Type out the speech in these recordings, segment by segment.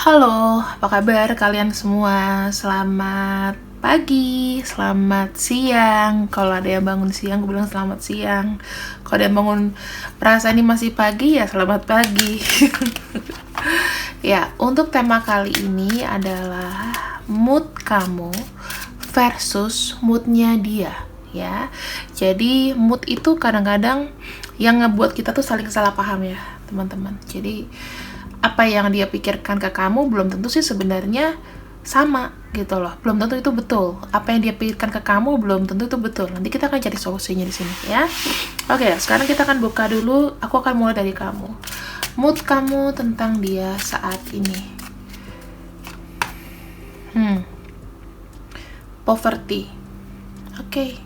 Halo, apa kabar kalian semua? Selamat pagi, selamat siang. Kalau ada yang bangun siang, gue bilang selamat siang. Kalau ada yang bangun merasa ini masih pagi, ya selamat pagi. Ya, untuk tema kali ini adalah mood kamu versus moodnya dia. Ya, jadi mood itu kadang-kadang yang ngebuat kita tuh saling salah paham ya, teman-teman. Jadi apa yang dia pikirkan ke kamu belum tentu sih sebenarnya sama gitu loh, belum tentu itu betul. Apa yang dia pikirkan ke kamu belum tentu itu betul. Nanti kita akan cari solusinya di sini ya. Oke, sekarang kita akan buka dulu. Aku akan mulai dari kamu. Mood kamu tentang dia saat ini. Poverty. Oke.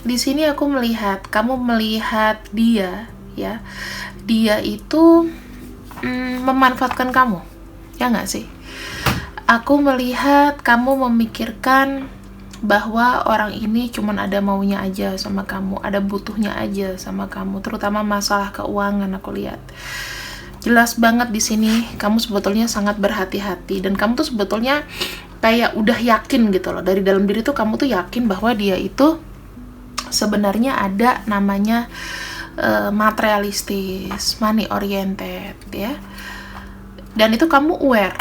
Di sini aku melihat kamu melihat dia ya. Dia itu memanfaatkan kamu. Ya nggak sih? Aku melihat kamu memikirkan bahwa orang ini cuman ada maunya aja sama kamu, ada butuhnya aja sama kamu, terutama masalah keuangan aku lihat. Jelas banget di sini kamu sebetulnya sangat berhati-hati dan kamu tuh sebetulnya kayak udah yakin gitu loh, dari dalam diri tuh kamu tuh yakin bahwa dia itu sebenarnya ada namanya materialistis, money oriented ya. Dan itu kamu aware.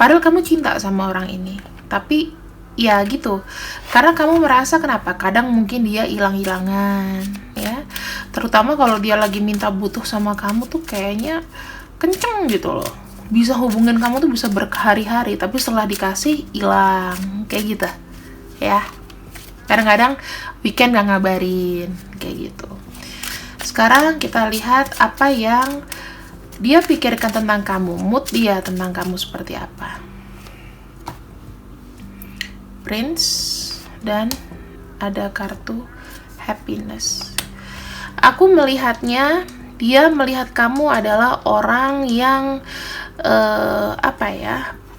Padahal kamu cinta sama orang ini. Tapi ya gitu. Karena kamu merasa kenapa? Kadang mungkin dia hilang-hilangan ya. Terutama kalau dia lagi minta butuh sama kamu tuh kayaknya kenceng gitu loh. Bisa hubungin kamu tuh bisa berhari-hari, tapi setelah dikasih hilang kayak gitu. Ya. Kadang-kadang weekend gak ngabarin kayak gitu. Sekarang kita lihat apa yang dia pikirkan tentang kamu, mood dia tentang kamu seperti apa. Prince dan ada kartu happiness. Aku melihatnya, dia melihat kamu adalah orang yang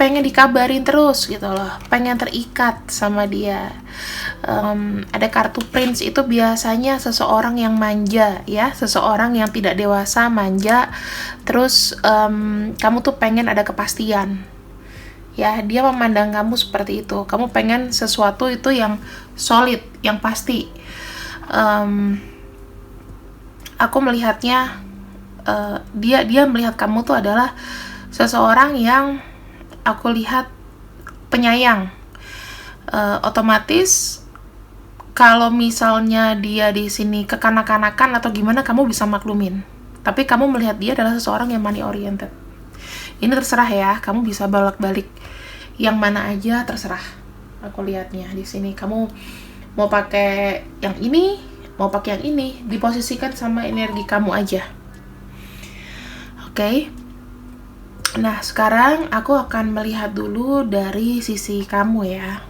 pengen dikabarin terus gitu loh, pengen terikat sama dia. Ada kartu Prince itu biasanya seseorang yang manja ya, seseorang yang tidak dewasa, manja. Terus kamu tuh pengen ada kepastian ya, dia memandang kamu seperti itu. Kamu pengen sesuatu itu yang solid, yang pasti. Aku melihatnya dia melihat kamu tuh adalah seseorang yang aku lihat penyayang. Otomatis kalau misalnya dia di sini kekanak-kanakan atau gimana, kamu bisa maklumin. Tapi kamu melihat dia adalah seseorang yang money oriented. Ini terserah ya, kamu bisa bolak-balik yang mana aja, terserah. Aku lihatnya di sini kamu mau pakai yang ini, mau pakai yang ini, diposisikan sama energi kamu aja. Oke. Nah, sekarang aku akan melihat dulu dari sisi kamu ya.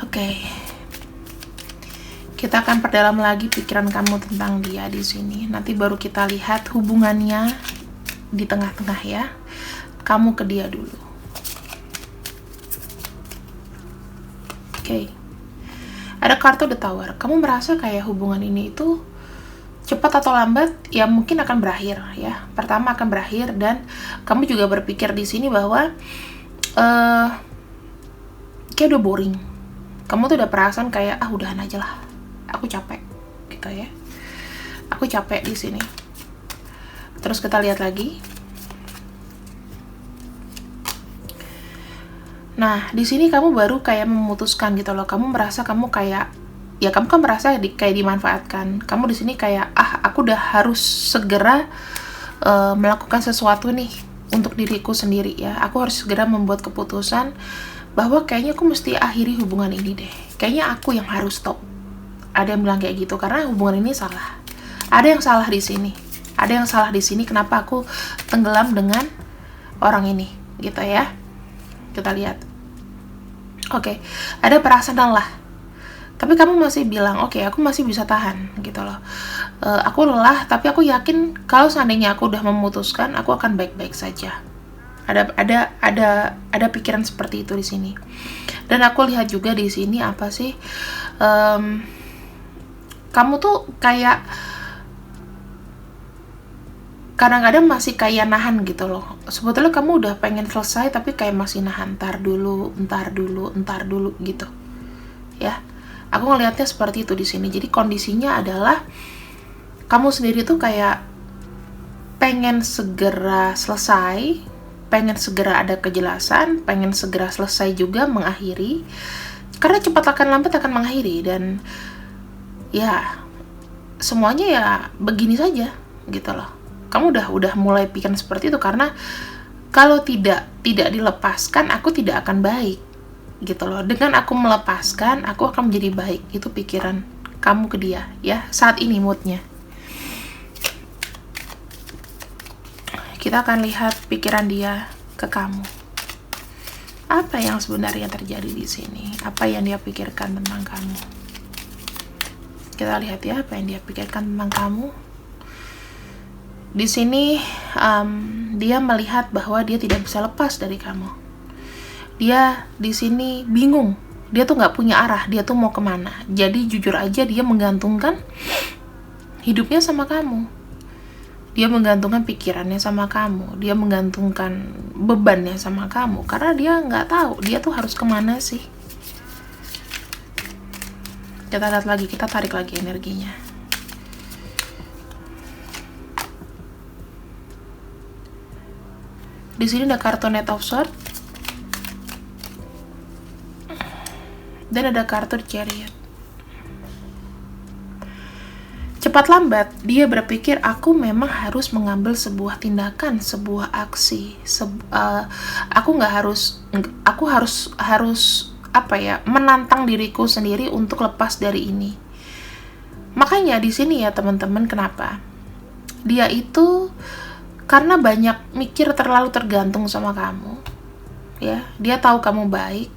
Oke. Kita akan perdalam lagi pikiran kamu tentang dia di sini. Nanti baru kita lihat hubungannya di tengah-tengah ya. Kamu ke dia dulu. Oke. Ada kartu The Tower. Kamu merasa kayak hubungan ini itu cepat atau lambat ya mungkin akan berakhir ya. Pertama akan berakhir, dan kamu juga berpikir di sini bahwa kayak udah boring. Kamu tuh udah perasaan kayak udahan aja lah. Aku capek gitu ya. Aku capek di sini. Terus kita lihat lagi. Nah, di sini kamu baru kayak memutuskan gitu loh. Kamu merasa kamu kayak kamu kan merasa kayak dimanfaatkan. Kamu di sini kayak aku udah harus segera melakukan sesuatu nih untuk diriku sendiri ya. Aku harus segera membuat keputusan bahwa kayaknya aku mesti akhiri hubungan ini deh. Kayaknya aku yang harus stop. Ada yang bilang kayak gitu karena hubungan ini salah. Ada yang salah di sini. Ada yang salah di sini, kenapa aku tenggelam dengan orang ini gitu ya. Kita lihat. Oke, ada perasaan lelah. Tapi kamu masih bilang, oke, aku masih bisa tahan gitu loh. Aku lelah, tapi aku yakin kalau seandainya aku udah memutuskan, aku akan baik-baik saja. Ada pikiran seperti itu di sini. Dan aku lihat juga di sini apa sih? Kamu tuh kayak kadang-kadang masih kayak nahan gitu loh. Sebetulnya kamu udah pengen selesai tapi kayak masih nahan, ntar dulu gitu. Ya. Aku ngelihatnya seperti itu di sini. Jadi kondisinya adalah kamu sendiri tuh kayak pengen segera selesai, pengen segera ada kejelasan, pengen segera selesai juga mengakhiri. Karena cepat akan lambat akan mengakhiri, dan ya semuanya ya begini saja gitu loh. Kamu udah mulai pikiran seperti itu karena kalau tidak dilepaskan aku tidak akan baik gitu loh. Dengan aku melepaskan aku akan menjadi baik. Itu pikiran kamu ke dia ya saat ini moodnya. Kita akan lihat pikiran dia ke kamu. Apa yang sebenarnya terjadi di sini? Apa yang dia pikirkan tentang kamu? Kita lihat ya apa yang dia pikirkan tentang kamu. Di sini dia melihat bahwa dia tidak bisa lepas dari kamu. Dia di sini bingung. Dia tuh nggak punya arah. Dia tuh mau kemana? Jadi jujur aja dia menggantungkan hidupnya sama kamu. Dia menggantungkan pikirannya sama kamu. Dia menggantungkan bebannya sama kamu. Karena dia nggak tahu dia tuh harus kemana sih. Kita lihat lagi, kita tarik lagi energinya. Di sini ada kartu Knight of Swords dan ada kartu Chariot. Cepat lambat dia berpikir aku memang harus mengambil sebuah tindakan, sebuah aksi. Aku harus apa ya, menantang diriku sendiri untuk lepas dari ini. Makanya di sini ya teman-teman, kenapa? Dia itu karena banyak mikir, terlalu tergantung sama kamu. Ya, dia tahu kamu baik.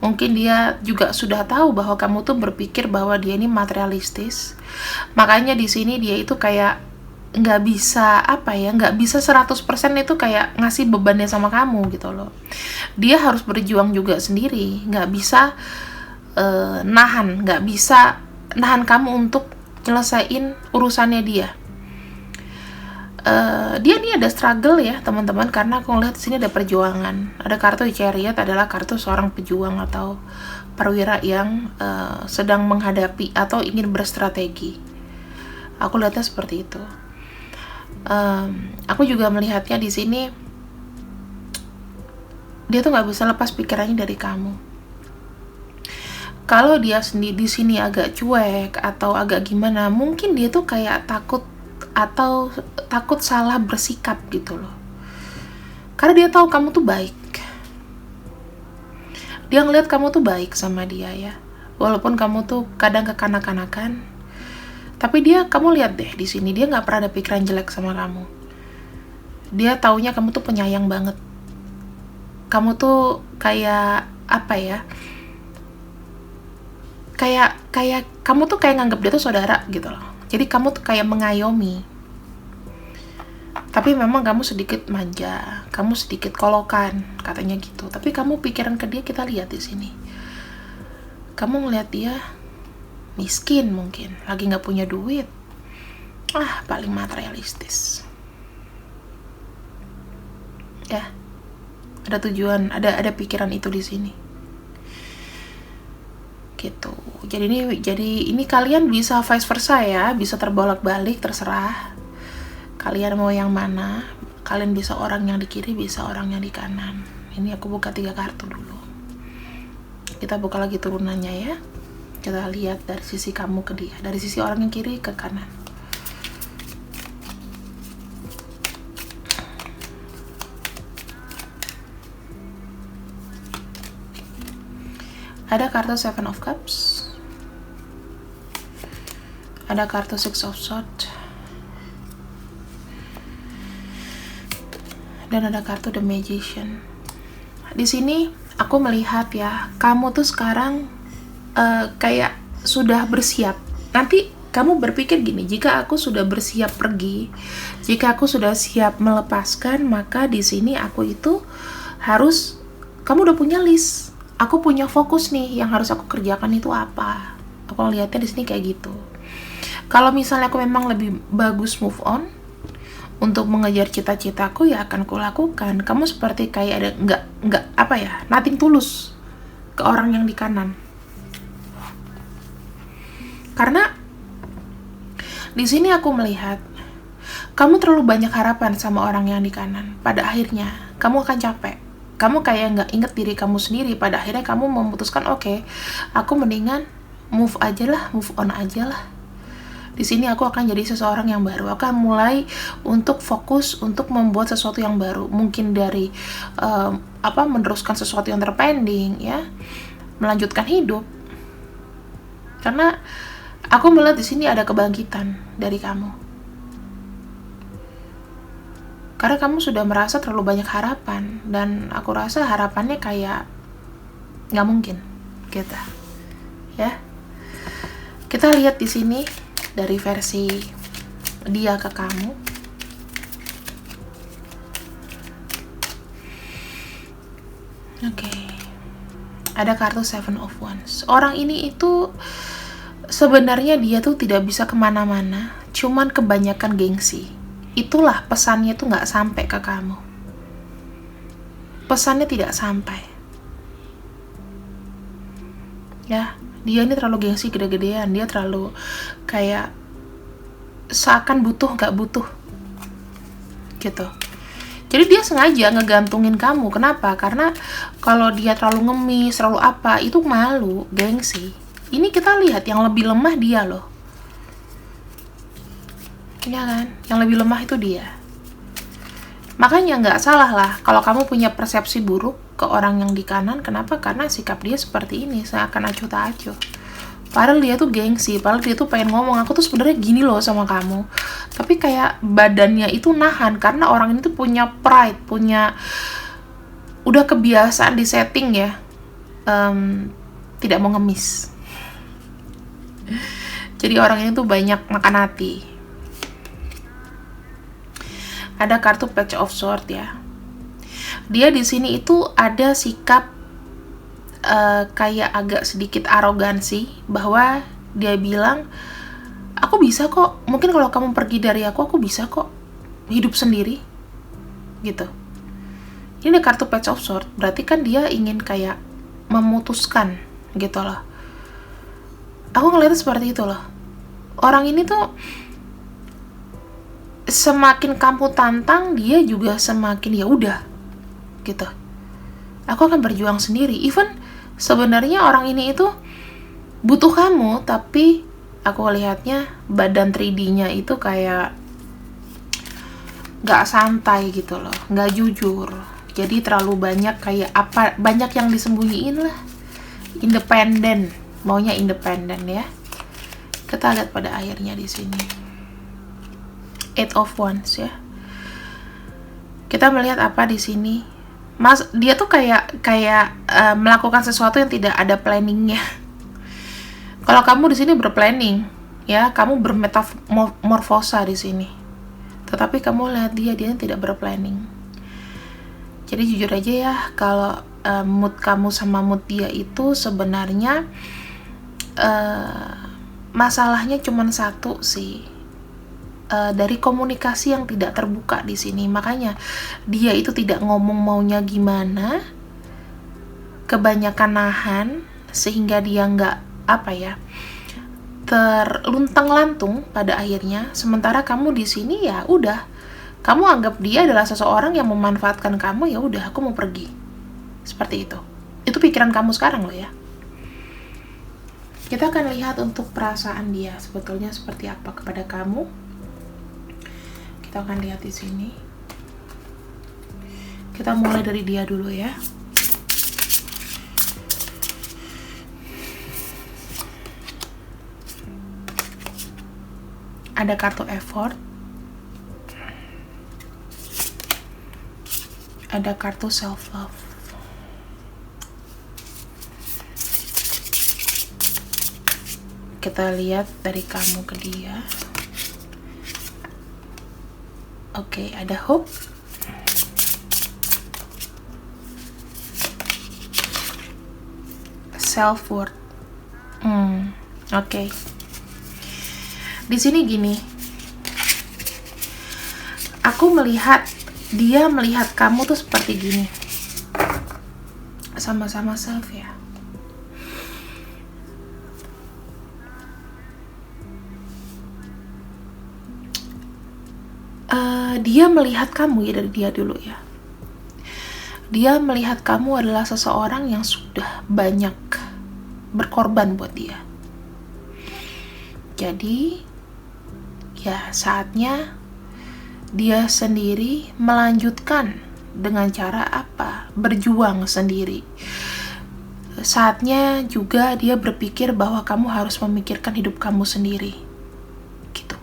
Mungkin dia juga sudah tahu bahwa kamu tuh berpikir bahwa dia ini materialistis. Makanya di sini dia itu kayak nggak bisa 100% itu kayak ngasih bebannya sama kamu gitu loh. Dia harus berjuang juga sendiri, nggak bisa nggak bisa nahan kamu untuk nyelesain urusannya dia. Dia nih ada struggle ya teman-teman, karena aku ngeliat sini ada perjuangan. Ada kartu Chariot adalah kartu seorang pejuang atau perwira yang sedang menghadapi atau ingin berstrategi. Aku lihatnya seperti itu. Aku juga melihatnya di sini dia tuh nggak bisa lepas pikirannya dari kamu. Kalau dia sendiri di sini agak cuek atau agak gimana, mungkin dia tuh kayak takut salah bersikap gitu loh. Karena dia tahu kamu tuh baik. Dia ngeliat kamu tuh baik sama dia ya. Walaupun kamu tuh kadang kekanak-kanakan, tapi kamu lihat deh di sini dia nggak pernah ada pikiran jelek sama kamu. Dia taunya kamu tuh penyayang banget. Kamu tuh kayak apa ya? Kayak kamu tuh kayak nganggap dia tuh saudara gitu loh. Jadi kamu tuh kayak mengayomi. Tapi memang kamu sedikit manja, kamu sedikit kolokan, katanya gitu. Tapi kamu pikiran ke dia, kita lihat di sini. Kamu ngeliat dia miskin mungkin, lagi nggak punya duit. Paling materialistis. Ya, ada tujuan, ada pikiran itu di sini. Gitu. Jadi ini kalian bisa vice versa ya, bisa terbolak-balik, terserah. Kalian mau yang mana? Kalian bisa orang yang di kiri, bisa orang yang di kanan. Ini aku buka 3 kartu dulu. Kita buka lagi turunannya ya. Kita lihat dari sisi kamu ke dia, dari sisi orang yang kiri ke kanan. Ada kartu Seven of Cups, ada kartu Six of Swords, dan ada kartu The Magician. Di sini aku melihat ya, kamu tuh sekarang kayak sudah bersiap. Nanti kamu berpikir gini, jika aku sudah bersiap pergi, jika aku sudah siap melepaskan, maka di sini aku itu harus, kamu udah punya list. Aku punya fokus nih, yang harus aku kerjakan itu apa. Aku lihatnya di sini kayak gitu. Kalau misalnya aku memang lebih bagus move on, untuk mengejar cita-citaku, ya akan kulakukan. Kamu seperti kayak ada nggak apa ya, nothing tulus ke orang yang di kanan. Karena di sini aku melihat kamu terlalu banyak harapan sama orang yang di kanan. Pada akhirnya kamu akan capek. Kamu kayak nggak inget diri kamu sendiri. Pada akhirnya kamu memutuskan, oke, aku mendingan move on aja lah. Di sini aku akan jadi seseorang yang baru. Aku akan mulai untuk fokus untuk membuat sesuatu yang baru. Mungkin dari meneruskan sesuatu yang terpending, ya, melanjutkan hidup. Karena aku melihat di sini ada kebangkitan dari kamu. Karena kamu sudah merasa terlalu banyak harapan, dan aku rasa harapannya kayak nggak mungkin, gitu. Ya, kita lihat di sini dari versi dia ke kamu. Oke. Ada kartu Seven of Wands. Orang ini itu sebenarnya dia tuh tidak bisa kemana-mana, cuman kebanyakan gengsi. Itulah pesannya tuh nggak sampai ke kamu. Pesannya tidak sampai. Ya, dia ini terlalu gengsi gede-gedean. Dia terlalu kayak seakan butuh nggak butuh gitu. Jadi dia sengaja ngegantungin kamu. Kenapa? Karena kalau dia terlalu ngemis, terlalu apa, itu malu, gengsi. Ini kita lihat yang lebih lemah dia loh. Ya kan? Yang lebih lemah itu dia. Makanya nggak salah lah kalau kamu punya persepsi buruk ke orang yang di kanan. Kenapa? Karena sikap dia seperti ini, seakan acuh tak acuh. Padahal dia tuh gengsi, padahal dia tuh pengen ngomong, aku tuh sebenarnya gini loh sama kamu. Tapi kayak badannya itu nahan, karena orang ini tuh punya pride, udah kebiasaan di setting ya, tidak mau ngemis. Jadi orang ini tuh banyak makan hati. Ada kartu Page of Swords ya. Dia di sini itu ada sikap kayak agak sedikit arogansi, bahwa dia bilang, aku bisa kok, mungkin kalau kamu pergi dari aku bisa kok hidup sendiri gitu. Ini ada kartu Page of Swords, berarti kan dia ingin kayak memutuskan gitu loh. Aku ngeliatnya seperti itu loh. Orang ini tuh semakin kamu tantang, dia juga semakin ya udah gitu. Aku akan berjuang sendiri. Even sebenarnya orang ini itu butuh kamu, tapi aku lihatnya badan 3D-nya itu kayak gak santai gitu loh, gak jujur. Jadi terlalu banyak kayak apa, banyak yang disembunyiin lah. Independen, maunya independen ya. Kita lihat pada akhirnya di sini. Eight of Wands ya. Kita melihat apa di sini? Dia tuh kayak melakukan sesuatu yang tidak ada planningnya. Kalau kamu di sini berplanning, ya, kamu bermetamorfosa di sini. Tetapi kamu lihat dia tidak berplanning. Jadi jujur aja ya, kalau mood kamu sama mood dia itu sebenarnya masalahnya cuma satu sih. Dari komunikasi yang tidak terbuka di sini. Makanya dia itu tidak ngomong maunya gimana, kebanyakan nahan, sehingga dia nggak terluntang-lantung pada akhirnya. Sementara kamu di sini ya udah, kamu anggap dia adalah seseorang yang memanfaatkan kamu, ya udah, aku mau pergi. Seperti itu. Itu pikiran kamu sekarang loh ya. Kita akan lihat untuk perasaan dia sebetulnya seperti apa kepada kamu. Kita akan lihat di sini. Kita mulai dari dia dulu ya. Ada kartu effort. Ada kartu self love. Kita lihat dari kamu ke dia. Oke, ada hope. Self-worth. Oke. Di sini gini. aku melihat dia melihat kamu tuh seperti gini, sama-sama self ya. Dia melihat kamu ya, dari dia dulu ya. Dia melihat kamu adalah seseorang yang sudah banyak berkorban buat dia. Jadi, ya saatnya dia sendiri melanjutkan dengan cara apa? Berjuang sendiri. Saatnya juga dia berpikir bahwa kamu harus memikirkan hidup kamu sendiri. Gitu.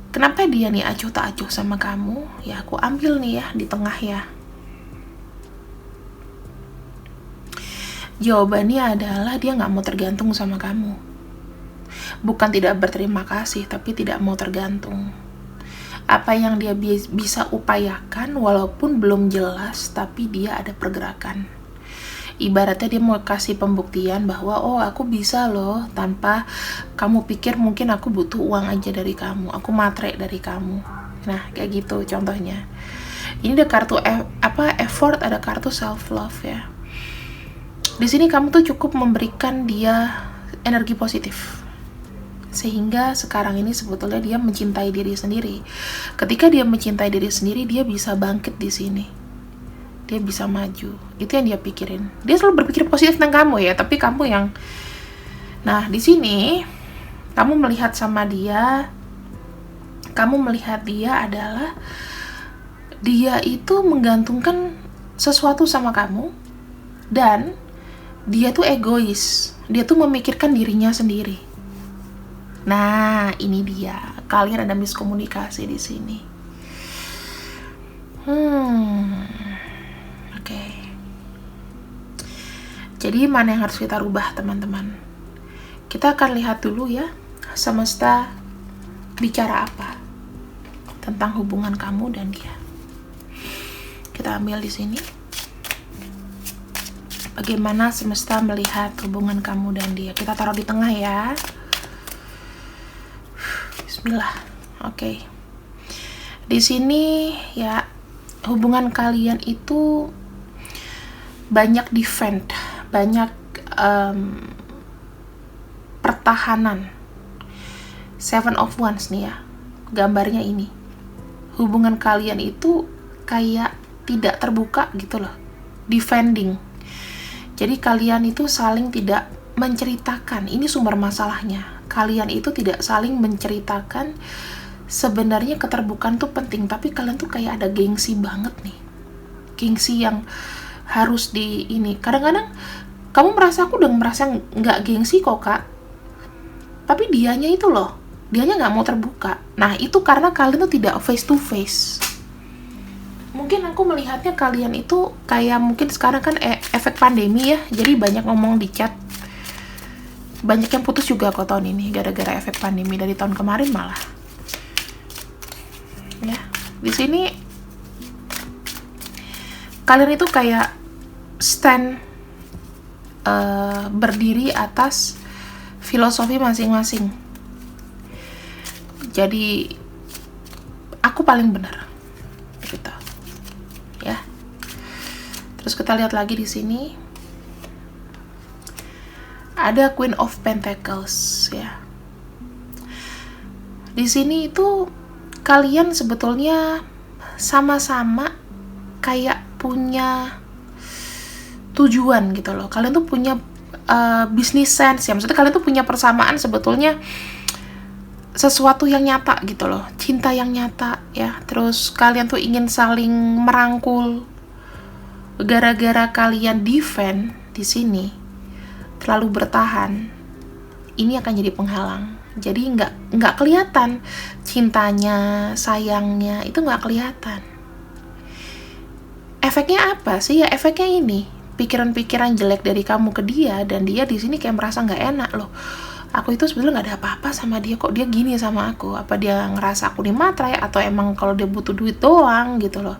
Kenapa dia nih acuh tak acuh sama kamu? Ya aku ambil nih ya di tengah ya. Jawabannya adalah dia gak mau tergantung sama kamu. Bukan tidak berterima kasih, tapi tidak mau tergantung. Apa yang dia bisa upayakan walaupun belum jelas, tapi dia ada pergerakan. Ibaratnya dia mau kasih pembuktian bahwa oh aku bisa loh, tanpa kamu pikir mungkin aku butuh uang aja dari kamu, aku matre dari kamu. Nah kayak gitu contohnya. Ini ada kartu effort, ada kartu self love ya. Di sini kamu tuh cukup memberikan dia energi positif, sehingga sekarang ini sebetulnya dia mencintai diri sendiri. Ketika dia mencintai diri sendiri, dia bisa bangkit di sini. Dia bisa maju. Itu yang dia pikirin. Dia selalu berpikir positif tentang kamu ya, tapi kamu yang... Nah, di sini kamu melihat sama dia, kamu melihat dia adalah dia itu menggantungkan sesuatu sama kamu, dan dia tuh egois. Dia tuh memikirkan dirinya sendiri. Nah, ini dia. Kalian ada miskomunikasi di sini. Oke. Jadi mana yang harus kita rubah, teman-teman? Kita akan lihat dulu ya, semesta bicara apa tentang hubungan kamu dan dia. Kita ambil di sini. Bagaimana semesta melihat hubungan kamu dan dia? Kita taruh di tengah ya. Bismillah. Oke. Di sini ya, hubungan kalian itu banyak defend, banyak pertahanan. 7 of Wands nih ya. Gambarnya ini. Hubungan kalian itu kayak tidak terbuka gitu loh. Defending. Jadi kalian itu saling tidak menceritakan, ini sumber masalahnya. Kalian itu tidak saling menceritakan. Sebenarnya keterbukaan tuh penting, tapi kalian tuh kayak ada gengsi banget nih. Gengsi yang harus di ini. Kadang-kadang kamu merasa, aku udah merasa nggak gengsi kok kak, tapi dianya itu loh, dianya nggak mau terbuka. Nah itu karena kalian tuh tidak face to face. Mungkin aku melihatnya kalian itu kayak mungkin sekarang kan efek pandemi ya, jadi banyak ngomong di chat. Banyak yang putus juga kok tahun ini gara-gara efek pandemi, dari tahun kemarin malah. Ya, di sini kalian itu kayak stand berdiri atas filosofi masing-masing. Jadi aku paling benar. Gitu. Ya. Terus kita lihat lagi di sini. Ada Queen of Pentacles ya. Di sini itu kalian sebetulnya sama-sama kayak punya tujuan gitu loh. Kalian tuh punya business sense ya. Maksudnya kalian tuh punya persamaan sebetulnya, sesuatu yang nyata gitu loh. Cinta yang nyata ya. Terus kalian tuh ingin saling merangkul. Gara-gara kalian defend di sini, terlalu bertahan, ini akan jadi penghalang. Jadi nggak kelihatan cintanya, sayangnya, itu nggak kelihatan. Efeknya apa sih? Ya efeknya ini, pikiran-pikiran jelek dari kamu ke dia, dan dia di sini kayak merasa nggak enak loh. Aku itu sebetulnya nggak ada apa-apa sama dia, kok dia gini sama aku. Apa dia ngerasa aku dimatre, atau emang kalau dia butuh duit doang gitu loh.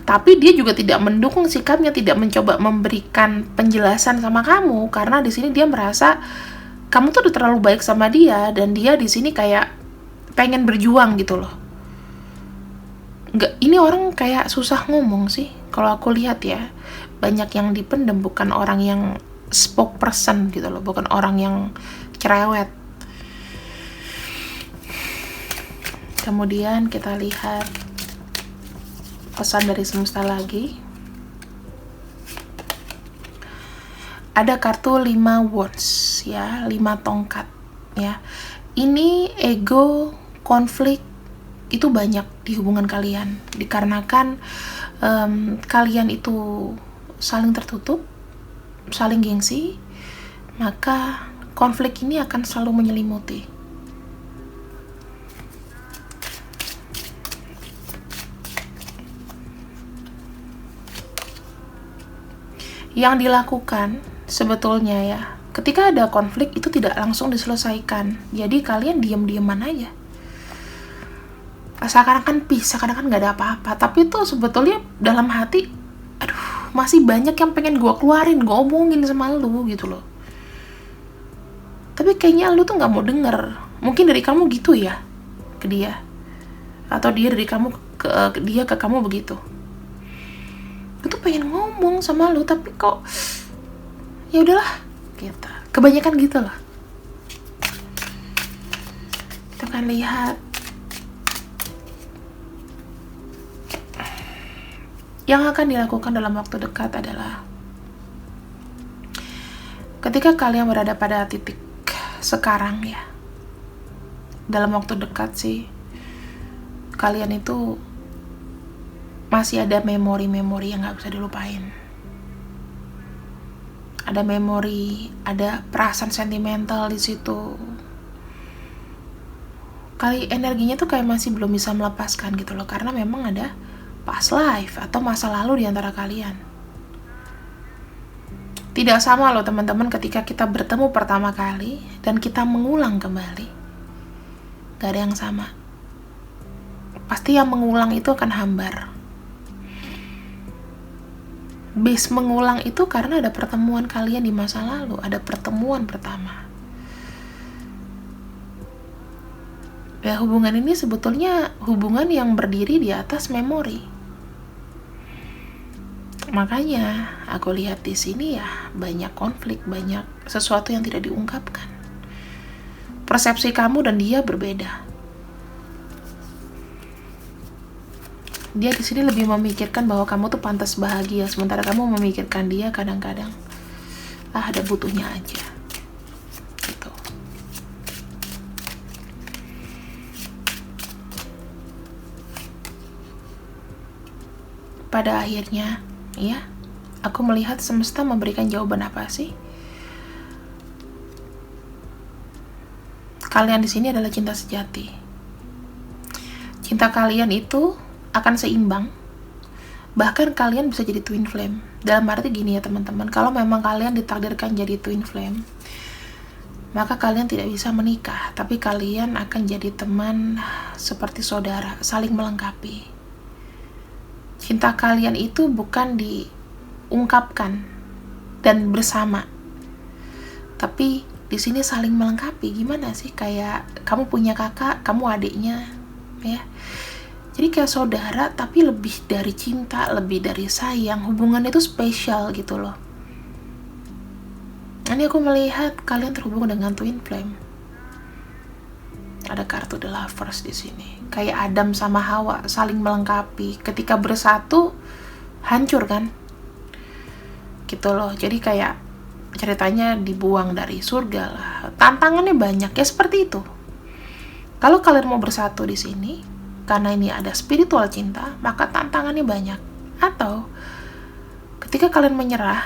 Tapi dia juga tidak mendukung sikapnya, tidak mencoba memberikan penjelasan sama kamu, karena di sini dia merasa kamu tuh udah terlalu baik sama dia, dan dia di sini kayak pengen berjuang gitu loh. Nggak, ini orang kayak susah ngomong sih. Kalau aku lihat ya, banyak yang dipendam, bukan orang yang spokesperson gitu loh, bukan orang yang cerewet. Kemudian kita lihat pesan dari semesta lagi. Ada kartu 5 wands ya, 5 tongkat ya. Ini ego, konflik itu banyak di hubungan kalian, dikarenakan kalian itu saling tertutup, saling gengsi, maka konflik ini akan selalu menyelimuti. Yang dilakukan sebetulnya ya, ketika ada konflik itu tidak langsung diselesaikan, jadi kalian diam-diaman aja, seakan-akan peace, seakan-akan nggak ada apa-apa, tapi itu sebetulnya dalam hati, aduh, masih banyak yang pengen gue keluarin, gue omongin sama lu gitu loh. Tapi kayaknya lu tuh nggak mau denger. Mungkin dari kamu gitu ya ke dia, atau dia dari kamu ke dia ke kamu begitu. Gue tuh pengen ngomong sama lu, tapi kok ya udahlah gitu. Kebanyakan gitu loh. Kita akan lihat yang akan dilakukan dalam waktu dekat adalah ketika kalian berada pada titik sekarang ya, dalam waktu dekat sih, kalian itu masih ada memori-memori yang gak bisa dilupain. Ada memori, ada perasaan sentimental di situ. Kali energinya tuh kayak masih belum bisa melepaskan gitu loh, karena memang ada past life atau masa lalu di antara kalian. Tidak sama loh teman-teman ketika kita bertemu pertama kali dan kita mengulang kembali. Gak ada yang sama. Pasti yang mengulang itu akan hambar. Base mengulang itu karena ada pertemuan kalian di masa lalu, ada pertemuan pertama. Ya, hubungan ini sebetulnya hubungan yang berdiri di atas memori. Makanya aku lihat di sini ya, banyak konflik, banyak sesuatu yang tidak diungkapkan. Persepsi kamu dan dia berbeda. Dia di sini lebih memikirkan bahwa kamu tuh pantas bahagia, sementara kamu memikirkan dia kadang-kadang ada butuhnya aja. Gitu. Pada akhirnya, ya, aku melihat semesta memberikan jawaban apa sih? Kalian di sini adalah cinta sejati. Cinta kalian itu akan seimbang. Bahkan kalian bisa jadi twin flame. Dalam arti gini ya teman-teman, kalau memang kalian ditakdirkan jadi twin flame, maka kalian tidak bisa menikah, tapi kalian akan jadi teman seperti saudara, saling melengkapi. Cinta kalian itu bukan diungkapkan dan bersama, tapi di sini saling melengkapi. Gimana sih, kayak kamu punya kakak, kamu adiknya, ya. Jadi kayak saudara, tapi lebih dari cinta, lebih dari sayang. Hubungan itu spesial gitu loh. Ini aku melihat kalian terhubung dengan twin flame. Ada kartu The Lovers di sini. Kayak Adam sama Hawa saling melengkapi. Ketika bersatu, hancur kan? Gitu loh. Jadi kayak ceritanya dibuang dari surga lah. Tantangannya banyak ya, seperti itu. Kalau kalian mau bersatu di sini, karena ini ada spiritual cinta, maka tantangannya banyak. Atau ketika kalian menyerah,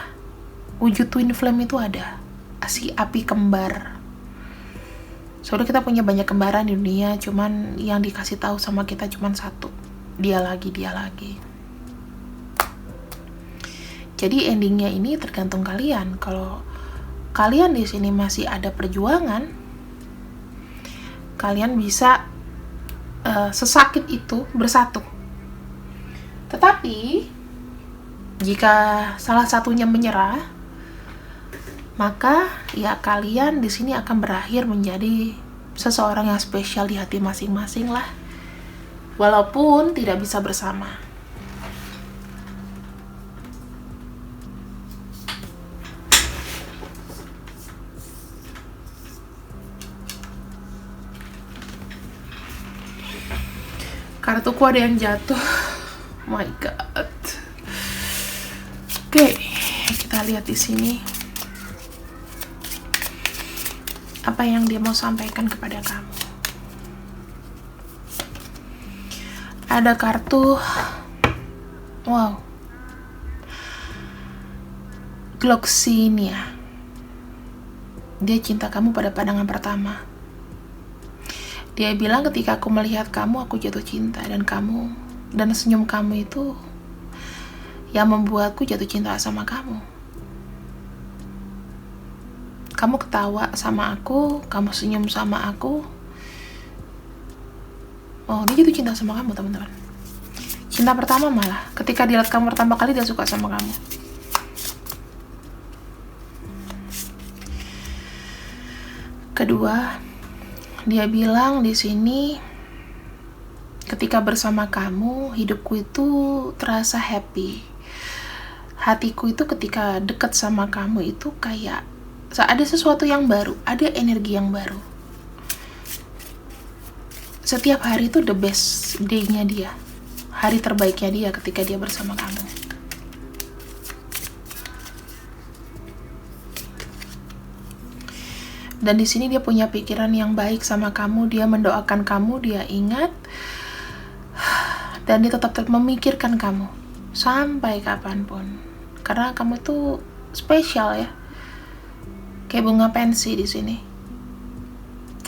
wujud twin flame itu ada, si api kembar. Soalnya kita punya banyak kembaran di dunia, cuman yang dikasih tahu sama kita cuman satu, dia lagi. Jadi endingnya ini tergantung kalian. Kalau kalian di sini masih ada perjuangan, kalian bisa sesakit itu bersatu. Tetapi jika salah satunya menyerah, maka ya kalian di sini akan berakhir menjadi seseorang yang spesial di hati masing-masing lah, walaupun tidak bisa bersama. Kartuku ada yang jatuh. Oh my god. Oke, kita lihat di sini apa yang dia mau sampaikan kepada kamu. Ada kartu, wow, Gloxinia. Dia cinta kamu pada pandangan pertama. Dia bilang, ketika aku melihat kamu, aku jatuh cinta, dan senyum kamu itu yang membuatku jatuh cinta sama kamu. Kamu ketawa sama aku, kamu senyum sama aku. Oh, dia jatuh cinta sama kamu, teman-teman. Cinta pertama malah. Ketika dia lihat kamu pertama kali, dia suka sama kamu. Kedua, dia bilang di sini, ketika bersama kamu, hidupku itu terasa happy. Hatiku itu ketika dekat sama kamu itu kayak ada sesuatu yang baru, ada energi yang baru. Setiap hari itu the best day-nya dia, hari terbaiknya dia ketika dia bersama kamu. Dan di sini dia punya pikiran yang baik sama kamu, dia mendoakan kamu, dia ingat, dan dia tetap memikirkan kamu sampai kapanpun. Karena kamu tuh spesial ya, kayak bunga pensi di sini.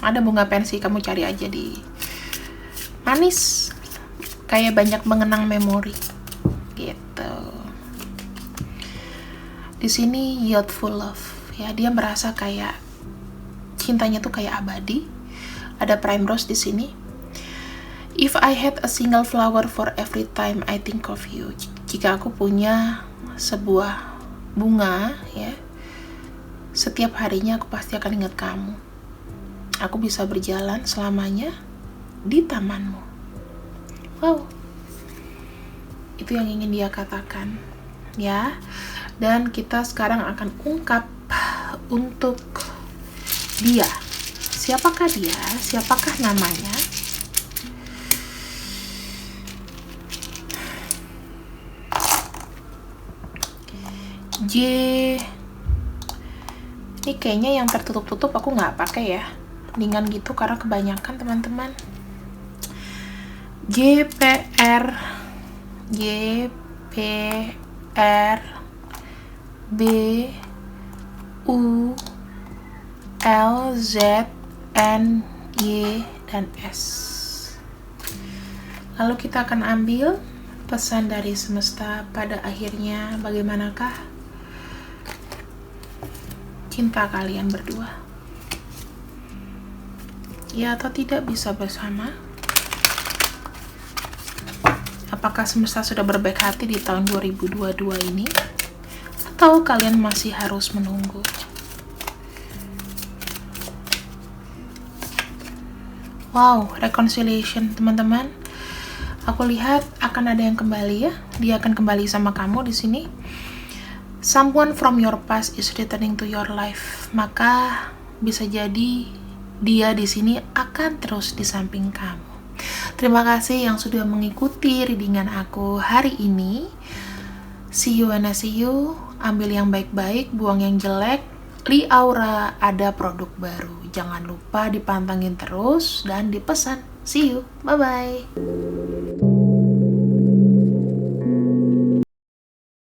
Ada bunga pensi, kamu cari aja di manis, kayak banyak mengenang memori gitu. Di sini youthful love ya, dia merasa kayak cintanya tuh kayak abadi. Ada primrose di sini. If I had a single flower for every time I think of you. Jika aku punya sebuah bunga ya, setiap harinya aku pasti akan ingat kamu. Aku bisa berjalan selamanya di tamanmu. Wow. Itu yang ingin dia katakan ya. Dan kita sekarang akan ungkap untuk dia. Siapakah dia? Siapakah namanya? J. Ini kayaknya yang tertutup-tutup aku nggak pakai ya. Mendingan gitu karena kebanyakan teman-teman. JPR B U L, Z, N, Y, dan S. Lalu kita akan ambil pesan dari semesta pada akhirnya. Bagaimanakah cinta kalian berdua? Ya atau tidak bisa bersama? Apakah semesta sudah berbaik hati di tahun 2022 ini? Atau kalian masih harus menunggu? Wow, reconciliation teman-teman. Aku lihat akan ada yang kembali ya. Dia akan kembali sama kamu di sini. Someone from your past is returning to your life. Maka bisa jadi dia di sini akan terus di samping kamu. Terima kasih yang sudah mengikuti readingan aku hari ini. See you when I see you. Ambil yang baik-baik, buang yang jelek. Li Aura ada produk baru. Jangan lupa dipantengin terus dan dipesan. See you. Bye-bye.